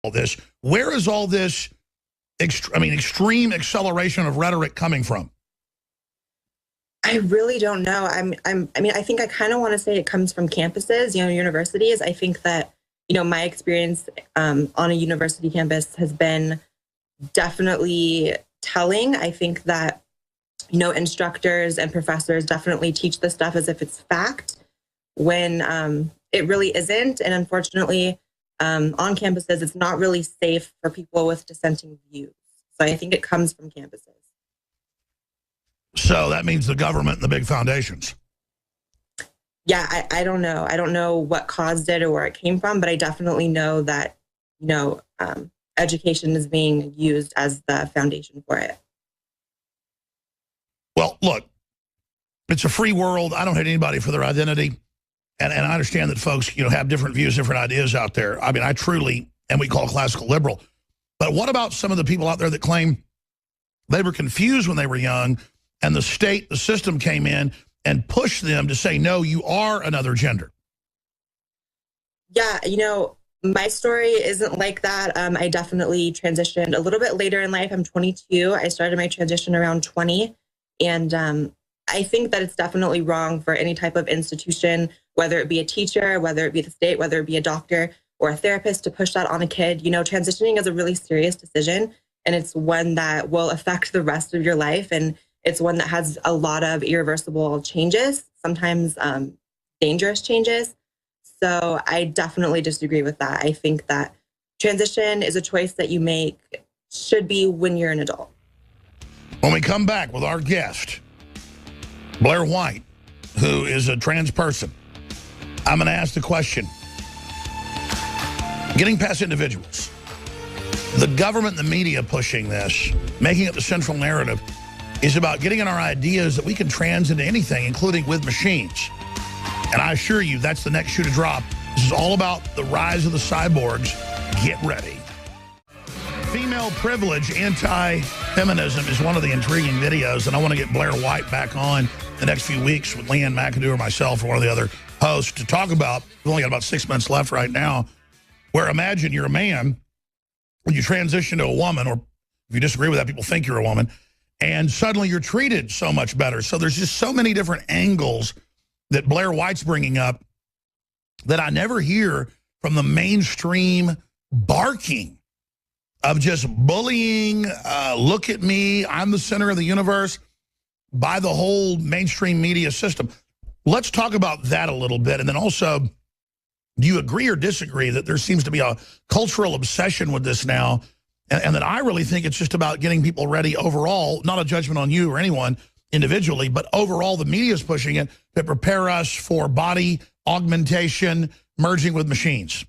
all this? Where is all this, extreme acceleration of rhetoric coming from? I really don't know. I think I kind of want to say it comes from campuses, universities. I think that, my experience on a university campus has been definitely telling. I think that, instructors and professors definitely teach this stuff as if it's fact when it really isn't. And unfortunately, on campuses, it's not really safe for people with dissenting views. So I think it comes from campuses. So that means the government and the big foundations. Yeah, I don't know. I don't know what caused it or where it came from, but I definitely know that, education is being used as the foundation for it. Well, look, it's a free world. I don't hate anybody for their identity. And I understand that folks, have different views, different ideas out there. I mean, I truly am what we call classical liberal. But what about some of the people out there that claim they were confused when they were young and the state, the system came in and pushed them to say, no, you are another gender? Yeah, my story isn't like that. I definitely transitioned a little bit later in life. I'm 22. I started my transition around 20. And I think that it's definitely wrong for any type of institution, whether it be a teacher, whether it be the state, whether it be a doctor or a therapist, to push that on a kid. Transitioning is a really serious decision, and it's one that will affect the rest of your life. And it's one that has a lot of irreversible changes, sometimes dangerous changes. So I definitely disagree with that. I think that transition is a choice that you make, should be when you're an adult. When we come back with our guest, Blair White, who is a trans person, I'm going to ask the question, getting past individuals, the government and the media pushing this, making it the central narrative, is about getting in our ideas that we can trans into anything, including with machines. And I assure you, that's the next shoe to drop. This is all about the rise of the cyborgs. Get ready. Female privilege, anti-feminism is one of the intriguing videos, and I want to get Blair White back on the next few weeks with Leanne McAdoo or myself or one of the other hosts to talk about, we've only got about 6 months left right now, where imagine you're a man, when you transition to a woman, or if you disagree with that, people think you're a woman, and suddenly you're treated so much better. So there's just so many different angles that Blair White's bringing up that I never hear from the mainstream barking of just bullying, look at me, I'm the center of the universe, by the whole mainstream media system. Let's talk about that a little bit. And then also, do you agree or disagree that there seems to be a cultural obsession with this now, and that I really think it's just about getting people ready overall, not a judgment on you or anyone individually, but overall the media is pushing it to prepare us for body augmentation, merging with machines?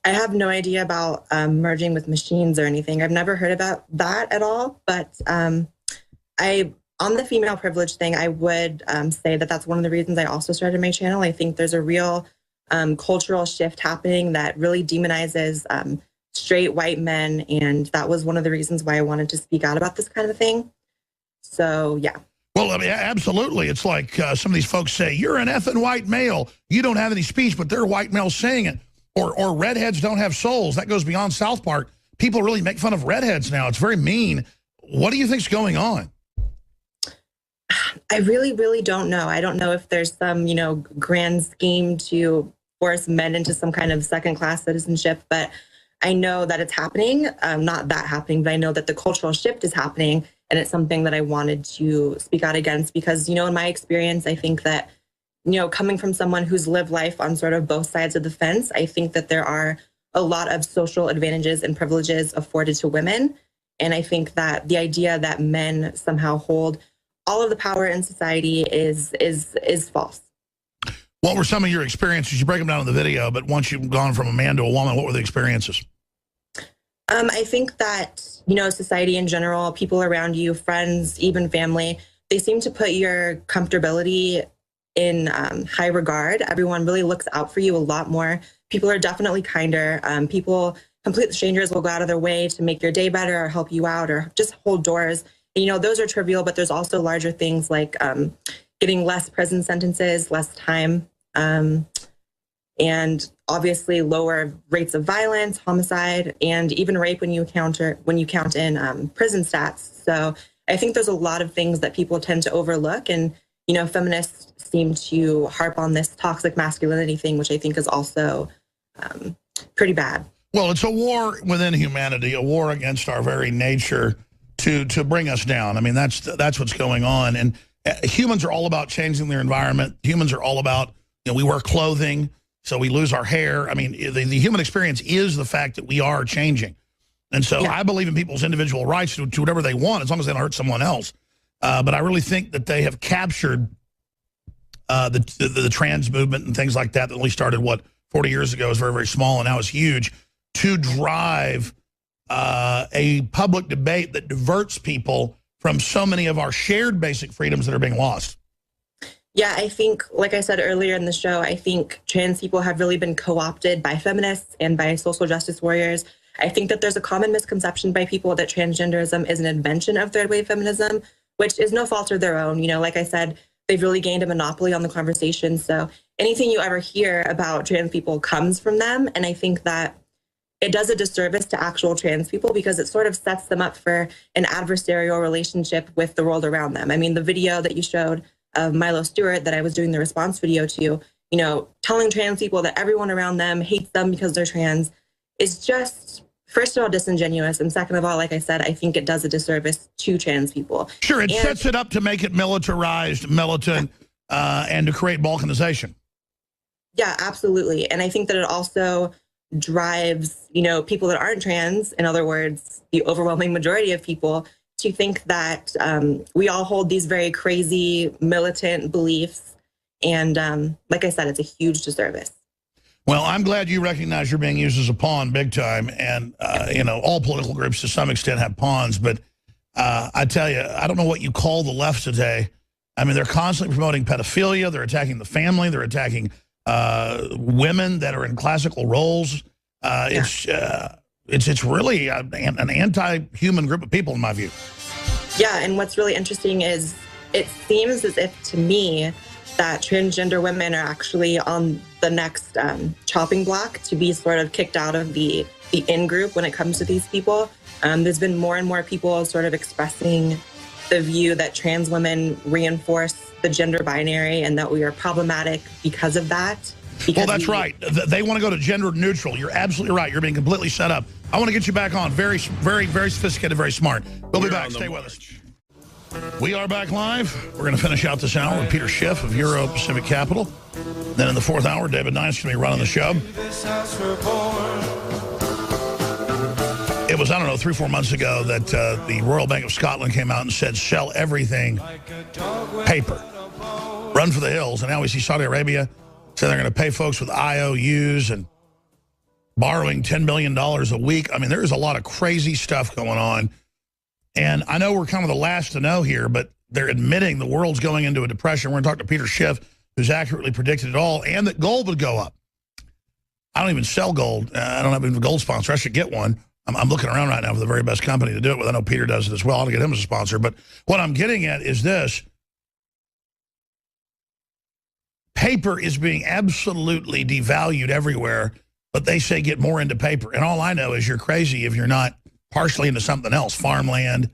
I have no idea about merging with machines or anything. I've never heard about that at all. But on the female privilege thing, I would say that that's one of the reasons I also started my channel. I think there's a real cultural shift happening that really demonizes straight white men. And that was one of the reasons why I wanted to speak out about this kind of thing. So, yeah. Well, I mean, absolutely. It's like some of these folks say, you're an effing white male. You don't have any speech, but they're white males saying it. Or redheads don't have souls. That goes beyond South Park. People really make fun of redheads now. It's very mean. What do you think's going on? I really, really don't know. I don't know if there's some, grand scheme to force men into some kind of second-class citizenship, but I know that it's happening. Not that happening, but I know that the cultural shift is happening, and it's something that I wanted to speak out against because, in my experience, I think that, coming from someone who's lived life on sort of both sides of the fence, I think that there are a lot of social advantages and privileges afforded to women. And I think that the idea that men somehow hold all of the power in society is false. What were some of your experiences? You break them down in the video, but once you've gone from a man to a woman, what were the experiences? I think that, society in general, people around you, friends, even family, they seem to put your comfortability in high regard. Everyone really looks out for you a lot more. People are definitely kinder. Complete strangers will go out of their way to make your day better or help you out or just hold doors. And, those are trivial, but there's also larger things like getting less prison sentences, less time. and obviously lower rates of violence, homicide, and even rape when you count in prison stats. So I think there's a lot of things that people tend to overlook, and feminists seem to harp on this toxic masculinity thing, which I think is also pretty bad. Well, it's a war within humanity, a war against our very nature to bring us down. I mean, that's what's going on. And humans are all about changing their environment. Humans are all about, we wear clothing, so we lose our hair. I mean, the human experience is the fact that we are changing. And so I believe in people's individual rights to whatever they want, as long as they don't hurt someone else. But I really think that they have captured the trans movement and things like that only started, 40 years ago, is very, very small, and now it's huge, to drive a public debate that diverts people from so many of our shared basic freedoms that are being lost. Yeah, I think, like I said earlier in the show, I think trans people have really been co-opted by feminists and by social justice warriors. I think that there's a common misconception by people that transgenderism is an invention of third wave feminism, which is no fault of their own. Like I said, they've really gained a monopoly on the conversation. So anything you ever hear about trans people comes from them. And I think that it does a disservice to actual trans people because it sort of sets them up for an adversarial relationship with the world around them. I mean, the video that you showed of Milo Stewart that I was doing the response video to, telling trans people that everyone around them hates them because they're trans is just, first of all, disingenuous. And second of all, like I said, I think it does a disservice to trans people. Sure, it sets it up to make it militarized, militant, and to create balkanization. Yeah, absolutely. And I think that it also drives, people that aren't trans, in other words, the overwhelming majority of people, to think that we all hold these very crazy militant beliefs. And like I said, it's a huge disservice. Well, I'm glad you recognize you're being used as a pawn big time. And, all political groups to some extent have pawns. But I tell you, I don't know what you call the left today. I mean, they're constantly promoting pedophilia. They're attacking the family. They're attacking women that are in classical roles. It's really an anti-human group of people, in my view. Yeah, and what's really interesting is it seems as if, to me, that transgender women are actually on the next chopping block to be sort of kicked out of the in-group when it comes to these people. There's been more and more people sort of expressing the view that trans women reinforce the gender binary and that we are problematic because of that. Well, that's right. They want to go to gender neutral. You're absolutely right. You're being completely set up. I want to get you back on. Very, very, very sophisticated, very smart. We'll be back. Stay with us. We are back live. We're going to finish out this hour with Peter Schiff of Euro Pacific Capital. Then in the fourth hour, David Knight going to be running the show. It was, 3-4 months ago that the Royal Bank of Scotland came out and said, sell everything paper. Run for the hills. And now we see Saudi Arabia say they're going to pay folks with IOUs and borrowing $10 million a week. I mean, there's a lot of crazy stuff going on. And I know we're kind of the last to know here, but they're admitting the world's going into a depression. We're going to talk to Peter Schiff, who's accurately predicted it all, and that gold would go up. I don't even sell gold. I don't have a gold sponsor. I should get one. I'm looking around right now for the very best company to do it with. I know Peter does it as well. I'll get him as a sponsor. But what I'm getting at is this. Paper is being absolutely devalued everywhere, but they say get more into paper. And all I know is you're crazy if you're not partially into something else, farmland,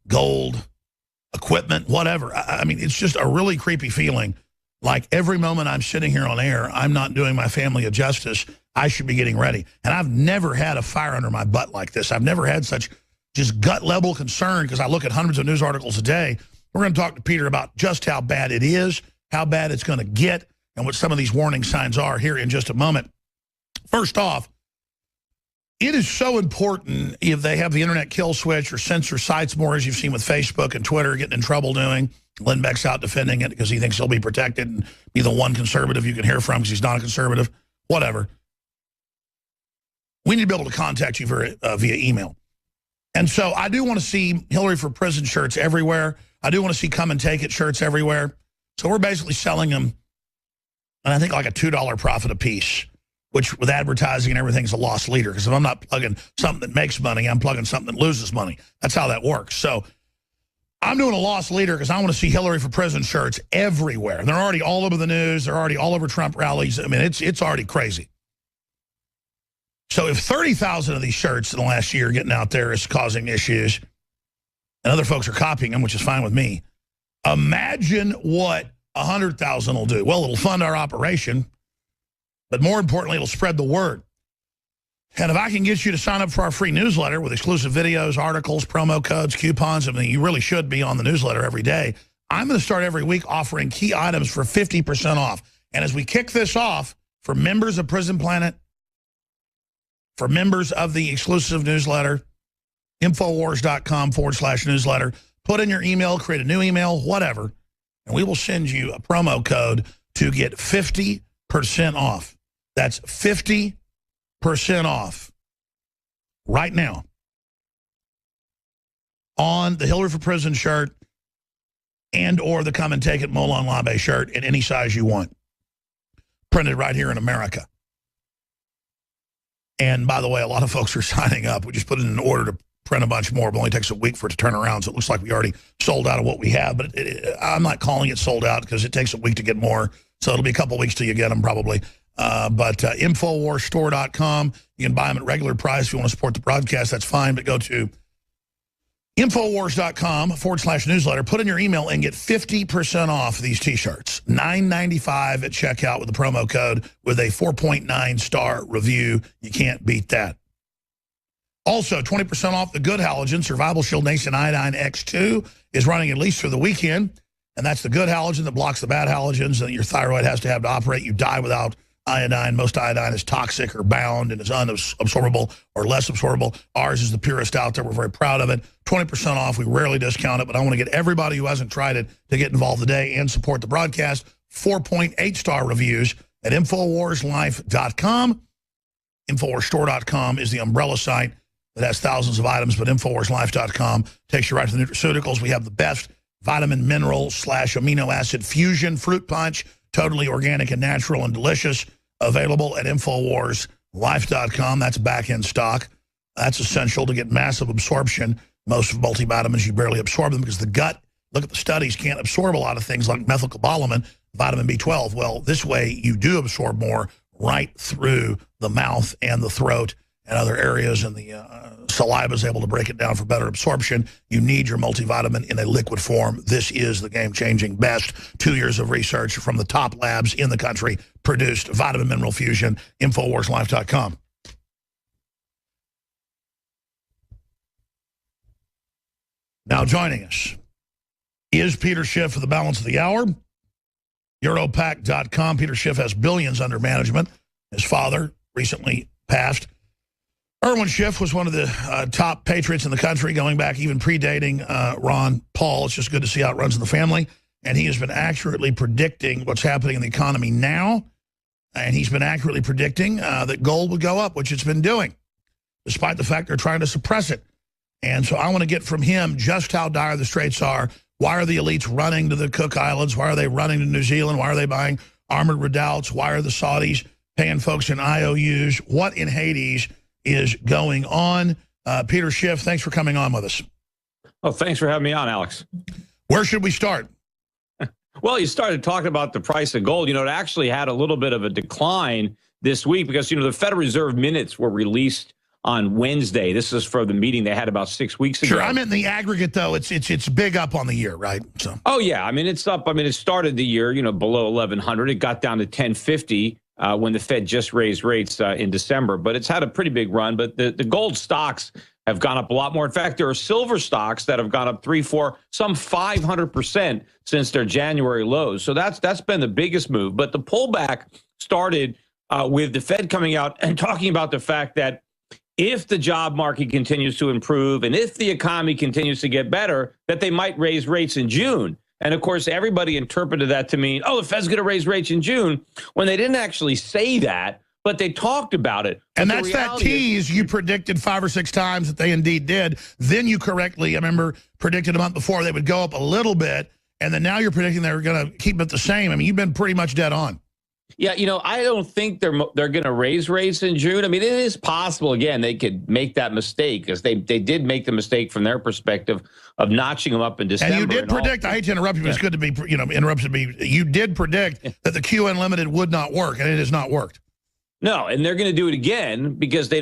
gold, equipment, whatever. I mean, it's just a really creepy feeling. Like every moment I'm sitting here on air, I'm not doing my family a justice. I should be getting ready. And I've never had a fire under my butt like this. I've never had such just gut level concern because I look at hundreds of news articles a day. We're going to talk to Peter about just how bad it is, how bad it's going to get, and what some of these warning signs are here in just a moment. First off, it is so important if they have the internet kill switch or censor sites more, as you've seen with Facebook and Twitter getting in trouble doing. Lynn Beck's out defending it because he thinks he'll be protected and be the one conservative you can hear from because he's not a conservative, whatever. We need to be able to contact you via email. And so I do want to see Hillary for Prison shirts everywhere. I do want to see Come and Take It shirts everywhere. So we're basically selling them, and I think like a $2 profit a piece, which with advertising and everything is a lost leader. Because if I'm not plugging something that makes money, I'm plugging something that loses money. That's how that works. So I'm doing a lost leader because I want to see Hillary for President shirts everywhere. They're already all over the news. They're already all over Trump rallies. I mean, it's already crazy. So if 30,000 of these shirts in the last year getting out there is causing issues, and other folks are copying them, which is fine with me, imagine what 100,000 will do. Well, it'll fund our operation, but more importantly, it'll spread the word. And if I can get you to sign up for our free newsletter with exclusive videos, articles, promo codes, coupons, I mean, you really should be on the newsletter every day. I'm going to start every week offering key items for 50% off. And as we kick this off, for members of Prison Planet, for members of the exclusive newsletter, Infowars.com/newsletter, put in your email, create a new email, whatever, and we will send you a promo code to get 50% off. That's 50% off right now on the Hillary for Prison shirt and or the Come and Take It Molon Labe shirt in any size you want. Printed right here in America. And by the way, a lot of folks are signing up. We just put in an order to print a bunch more, but it only takes a week for it to turn around, so it looks like we already sold out of what we have. But I'm not calling it sold out because it takes a week to get more, so it'll be a couple weeks till you get them probably. But InfoWarsStore.com, you can buy them at regular price. If you want to support the broadcast, that's fine, but go to Infowars.com/newsletter, put in your email and get 50% off these T-shirts. $9.95 at checkout with the promo code with a 4.9-star review. You can't beat that. Also, 20% off the Good Halogen. Survival Shield Nation Iodine X2 is running at least through the weekend. And that's the good halogen that blocks the bad halogens that your thyroid has to have to operate. You die without iodine. Most iodine is toxic or bound and is unabsorbable or less absorbable. Ours is the purest out there. We're very proud of it. 20% off. We rarely discount it, but I want to get everybody who hasn't tried it to get involved today and support the broadcast. 4.8-star reviews at InfoWarsLife.com. InfoWarsStore.com is the umbrella site that has thousands of items, but InfoWarsLife.com takes you right to the nutraceuticals. We have the best vitamin, mineral / amino acid fusion fruit punch, totally organic and natural and delicious, available at InfoWarsLife.com. That's back in stock. That's essential to get massive absorption. Most multivitamins, you barely absorb them because the gut, look at the studies, can't absorb a lot of things like methylcobalamin, vitamin B12. Well, this way you do absorb more right through the mouth and the throat and other areas, and the saliva is able to break it down for better absorption. You need your multivitamin in a liquid form. This is the game-changing best. 2 years of research from the top labs in the country produced vitamin mineral fusion. InfoWarsLife.com. Now joining us is Peter Schiff for the balance of the hour. Europac.com. Peter Schiff has billions under management. His father recently passed. Irwin Schiff was one of the top patriots in the country, going back even predating Ron Paul. It's just good to see how it runs in the family. And he has been accurately predicting what's happening in the economy now. And he's been accurately predicting that gold would go up, which it's been doing, despite the fact they're trying to suppress it. And so I want to get from him just how dire the straits are. Why are the elites running to the Cook Islands? Why are they running to New Zealand? Why are they buying armored redoubts? Why are the Saudis paying folks in IOUs? What in Hades is going on? Peter Schiff, thanks for coming on with us. Oh, thanks for having me on, Alex. Where should we start? Well, you started talking about the price of gold. You know, it actually had a little bit of a decline this week because, you know, the Federal Reserve minutes were released on Wednesday. This is for the meeting they had about 6 weeks ago. Sure, I meant in the aggregate, though. It's big up on the year, right? So. Oh, yeah. I mean, it's up. I mean, it started the year, you know, below 1,100. It got down to 1,050. When the Fed just raised rates in December. But it's had a pretty big run. But the gold stocks have gone up a lot more. In fact, there are silver stocks that have gone up 3, 4, some 500% since their January lows. So that's been the biggest move. But the pullback started with the Fed coming out and talking about the fact that if the job market continues to improve and if the economy continues to get better, that they might raise rates in June. And, of course, everybody interpreted that to mean, oh, the Fed's going to raise rates in June, when they didn't actually say that, but they talked about it. And that's that tease you predicted 5 or 6 times that they indeed did. Then you correctly, I remember, predicted a month before they would go up a little bit, and then now you're predicting they're going to keep it the same. I mean, you've been pretty much dead on. Yeah, I don't think they're going to raise rates in June. I mean, it is possible. Again, they could make that mistake because they did make the mistake from their perspective of notching them up in December. And you did predict. I hate to interrupt you, but it's good to be interrupted. You did predict that the Q Unlimited would not work, and it has not worked. No, and they're going to do it again because they